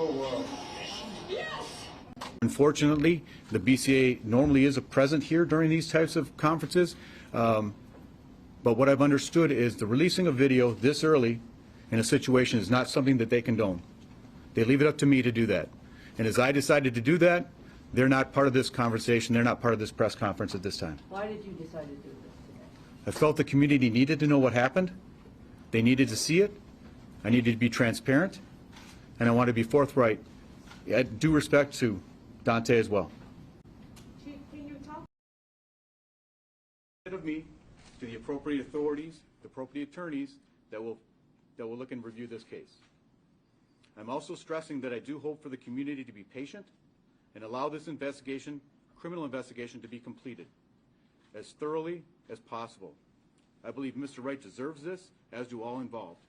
Oh, wow. Yes! Unfortunately, the BCA normally is present here during these types of conferences, but what I've understood is the releasing of video this early in a situation is not something that they condone. They leave it up to me to do that. And as I decided to do that, they're not part of this conversation. They're not part of this press conference at this time. Why did you decide to do this today? I felt the community needed to know what happened. They needed to see it. I needed to be transparent. And I want to be forthright. I due respect to Daunte as well. Chief, can you talk Of me to the appropriate authorities, the appropriate attorneys that will look and review this case. I'm also stressing that I do hope for the community to be patient and allow this investigation, criminal investigation, to be completed as thoroughly as possible. I believe Mr. Wright deserves this, as do all involved.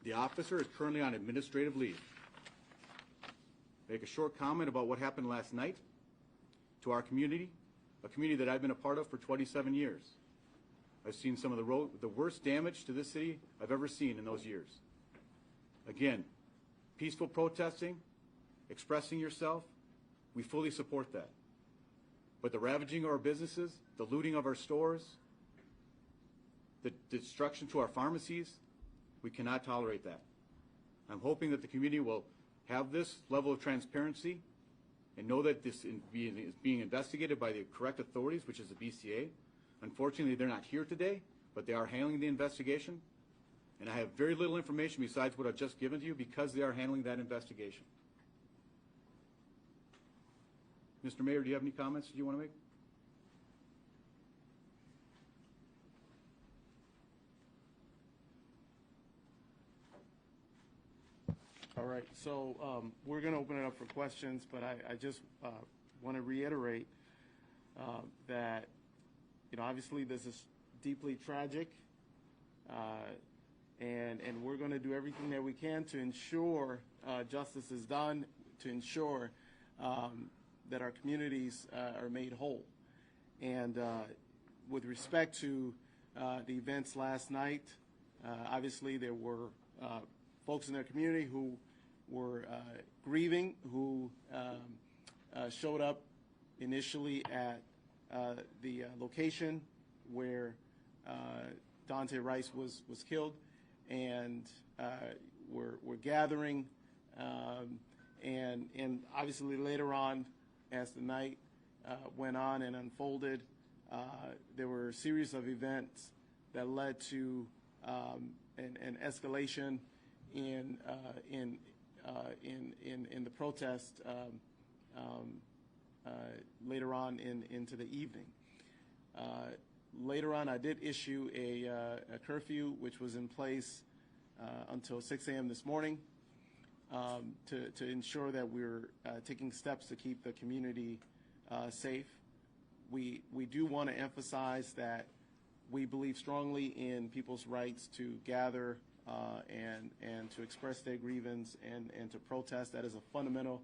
The officer is currently on administrative leave. Make a short comment about what happened last night to our community, a community that I've been a part of for 27 years. I've seen some of the worst damage to this city I've ever seen in those years. Again, peaceful protesting, expressing yourself, we fully support that. But the ravaging of our businesses, the looting of our stores, the destruction to our pharmacies, we cannot tolerate that. I'm hoping that the community will have this level of transparency and know that this is being investigated by the correct authorities, which is the BCA. Unfortunately, they're not here today, but they are handling the investigation. And I have very little information besides what I've just given to you because they are handling that investigation. Mr. Mayor, do you have any comments that you want to make? All right, so we're going to open it up for questions, but I just want to reiterate that, obviously this is deeply tragic, and we're going to do everything that we can to ensure justice is done, to ensure that our communities are made whole. And with respect to the events last night, obviously there were folks in their community who were grieving, who showed up initially at the location where Daunte Wright was killed, and were gathering, and obviously later on, as the night went on and unfolded, there were a series of events that led to an escalation in the protest later on into the evening. Later on, I did issue a curfew, which was in place until 6 a.m. this morning, to ensure that we're taking steps to keep the community safe. We do want to emphasize that we believe strongly in people's rights to gather and to express their grievance and to protest. That is a fundamental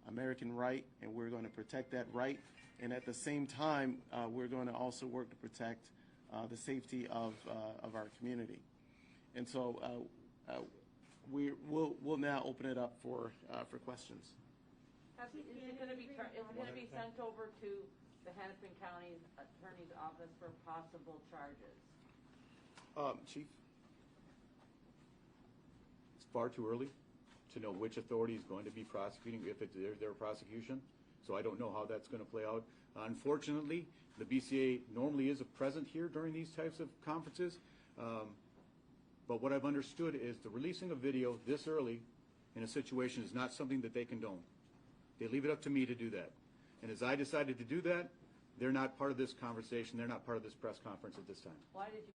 American right, and we're going to protect that right. And at the same time, we're going to also work to protect the safety of our community. And so we'll now open it up for questions. Is it going to be sent over to the Hennepin County Attorney's Office for possible charges? Chief? It's far too early to know which authority is going to be prosecuting, if it's their prosecution. So I don't know how that's going to play out. Unfortunately, the BCA normally is present here during these types of conferences. But what I've understood is the releasing of video this early in a situation is not something that they condone. They leave it up to me to do that. And as I decided to do that, they're not part of this conversation. They're not part of this press conference at this time. Why did you